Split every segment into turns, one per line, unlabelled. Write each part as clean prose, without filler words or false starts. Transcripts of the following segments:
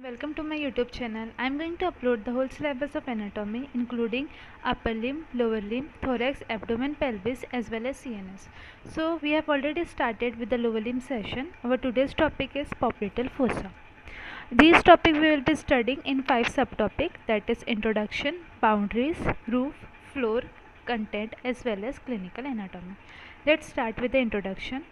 Welcome to my YouTube channel. I am going to upload the whole syllabus of anatomy including upper limb, lower limb, thorax, abdomen, pelvis as well as CNS. So we have already started with the lower limb session. Our today's topic is popliteal fossa. These topics we will be studying in 5 subtopics, that is introduction, boundaries, roof, floor, content as well as clinical anatomy. Let's start with the introduction.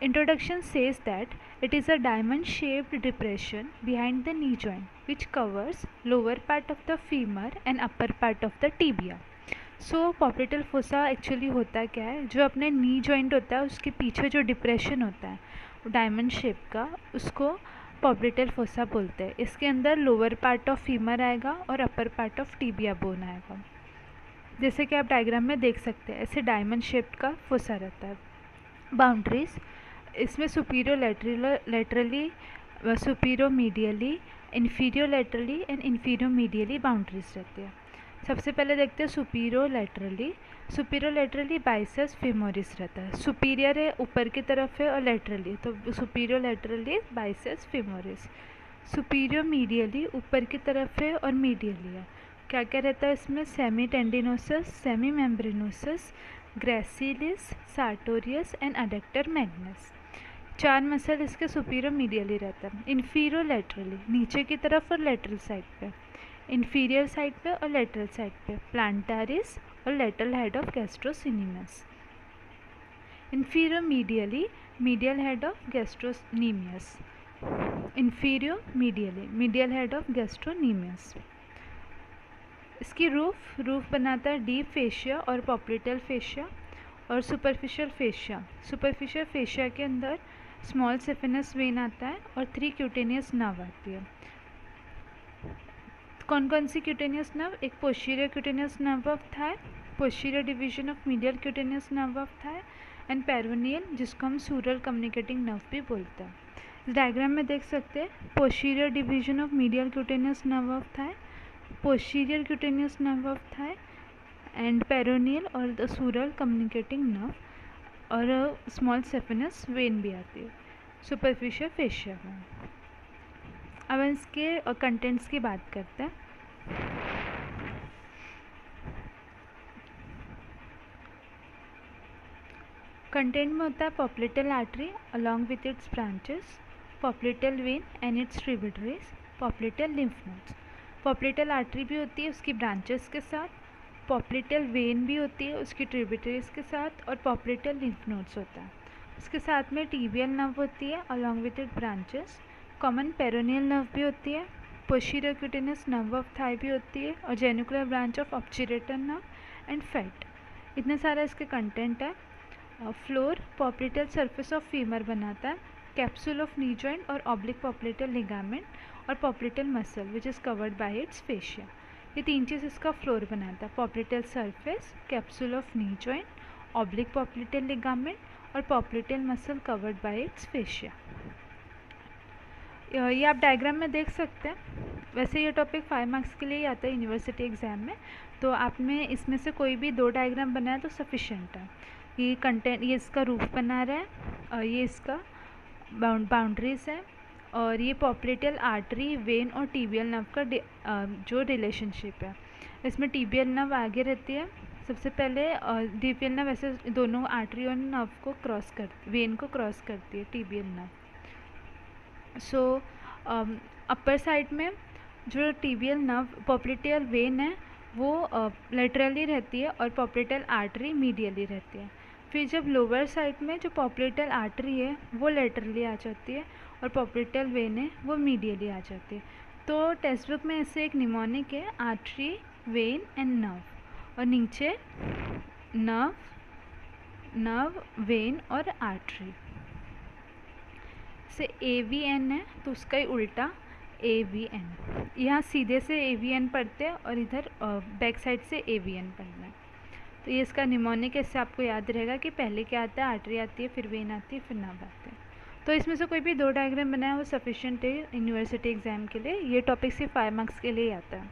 Introduction says that it is a diamond shaped depression behind the knee joint which covers lower part of the femur and upper part of the tibia. So popliteal fossa actually होता क्या है, जो अपने knee joint होता है उसके पीछे जो डिप्रेशन होता है डायमंड शेप का, उसको पॉप्लिटल फोसा बोलते हैं. इसके अंदर लोअर पार्ट ऑफ फीमर आएगा और upper part of tibia bone आएगा. जैसे कि आप डायग्राम में देख सकते हैं, ऐसे डायमंड शेप का फोसा रहता है. बाउंड्रीज, इसमें superior laterally, superior medially, inferior laterally and inferior medially boundaries रहती है. सबसे पहले देखते हैं superior laterally. Superior laterally biceps femoris रहता है. सुपीरियर है ऊपर की तरफ है और लेटरली, तो superior laterally biceps femoris. Superior medially ऊपर की तरफ है और मीडियली है. क्या क्या रहता है इसमें? Semi tendinosus, semi membranosus, gracilis, sartorius and adductor magnus. 4 muscle इसके सुपीरियर मीडियली रहता है. इन्फीरियर लेटरली नीचे की तरफ और लेटरल साइड पे, इन्फीरियर साइड पे और लेटरल साइड पे प्लांटारिस और lateral head of gastrocnemius. Inferior medially medial head of gastrocnemius. Inferior medially medial head of gastrocnemius. इसकी रूफ बनाता है डीप फेशिया और पॉप्लिटल फेशिया और सुपरफिशियल फेशिया. सुपरफिशियल फेशिया के अंदर स्मॉल सिफिनस वेन आता है और 3 क्यूटेनियस नर्व आती है. कौन कौन सी क्यूटेनियस नर्व? एक posterior cutaneous nerve of Thai, posterior division of medial cutaneous nerve of Thai and peroneal, जिसको हम सूरल कम्युनिकेटिंग नर्व भी बोलते हैं. इस डायग्राम में देख सकते हैं posterior division of medial cutaneous nerve of Thai, posterior cutaneous nerve of Thai and peroneal और द सूरल कम्युनिकेटिंग नर्व, और स्मॉल सेफिनस वेन भी आती है सुपरफिशियल फेशिया में. अब इसके कंटेंट्स की बात करते हैं. कंटेंट में होता है popliteal artery along with its branches, popliteal vein and its tributaries, popliteal lymph nodes. Popliteal artery भी होती है उसकी ब्रांचेस के साथ, पॉप्लिटल वेन भी होती है उसकी ट्रिब्यूटरीज के साथ, और पॉप्लिटल लिम्फ नोड्स होता है. उसके साथ में टीबियल नर्व होती है along with it branches, common peroneal nerve भी होती है, posterior cutaneous nerve of thigh भी होती है, और genicular branch of obturator nerve and fat. इतने सारा इसके कंटेंट है. Floor popliteal surface of femur बनाता है, कैप्सूल ऑफ नी जॉइंट और ऑब्लिक पॉप्लिटल लिगामेंट और popliteal muscle which is covered by its fascia. ये 3 चीज़ इसका फ्लोर बनाता है, popliteal surface, capsule of knee joint, oblique popliteal ligament और popliteal muscle covered by its fascia. ये आप डायग्राम में देख सकते हैं. वैसे ये टॉपिक 5 मार्क्स के लिए ही आता है यूनिवर्सिटी एग्ज़ाम में, तो आप में इसमें से कोई भी 2 डायग्राम बनाए तो सफिशेंट है. ये कंटेंट, ये इसका रूफ बना रहा है और ये इसका बाउंड्रीज है, और ये पॉप्लिटल आर्टरी, वेन और टीबियल नर्व का जो रिलेशनशिप है. इसमें टीबियल नर्व आगे रहती है सबसे पहले, और टीबियल नर्व ऐसे दोनों आर्टरी और नर्व को क्रॉस करती, वेन को क्रॉस करती है टीबियल नर्व. सो अपर साइड में जो टीबियल नर्व पॉप्लिटल वेन है वो लेटरली रहती है और पॉप्लिटल आर्टरी मीडियली रहती है. फिर जब लोअर साइड में जो पॉप्लिटल आर्टरी है वो लेटरली आ जाती है और पॉप्लिटल वेन है वो मीडियली आ जाती है. तो टेक्स्ट बुक में ऐसे एक निमोनिक है आर्टरी, वेन एंड नर्व, और नीचे नर्व, वेन और आर्टरी. से AVN है तो उसका ही उल्टा AVN. यहाँ सीधे से AVN पढ़ते हैं और इधर बैक साइड से AVN पढ़ना है. तो ये इसका निमोनिक है, इससे आपको याद रहेगा कि पहले क्या आता है, आर्टरी आती है, फिर वेन आती है, फिर नर्व आते हैं. तो इसमें से कोई भी 2 डायग्राम बनाया वो सफिशिएंट है यूनिवर्सिटी एग्ज़ाम के लिए. ये टॉपिक सिर्फ 5 मार्क्स के लिए ही आता है.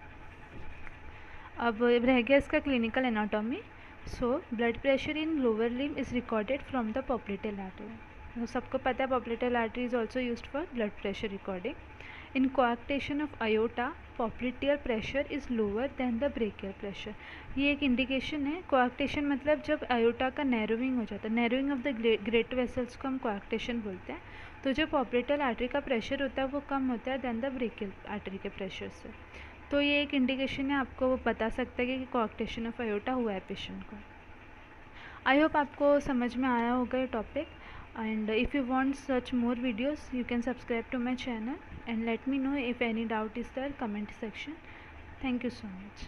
अब रह गया इसका clinical anatomy. So blood pressure in lower limb is recorded from the popliteal artery. तो सबको पता है popliteal artery is also used for blood pressure recording. In coarctation of aorta, popliteal pressure is lower than the brachial pressure. ये एक indication है. coarctation मतलब जब aorta का narrowing हो जाता है, narrowing of the great vessels को हम coarctation बोलते हैं. तो जो popliteal artery का प्रेशर होता है वो कम होता है दैन द brachial artery के प्रेशर से. तो ये एक इंडिकेशन है, आपको वो बता सकता है कि coarctation of aorta हुआ है पेशेंट को. आई होप आपको समझ में आया होगा ये topic. And if you want such more videos, you can subscribe to my channel and let me know if any doubt is there comment section. Thank you so much.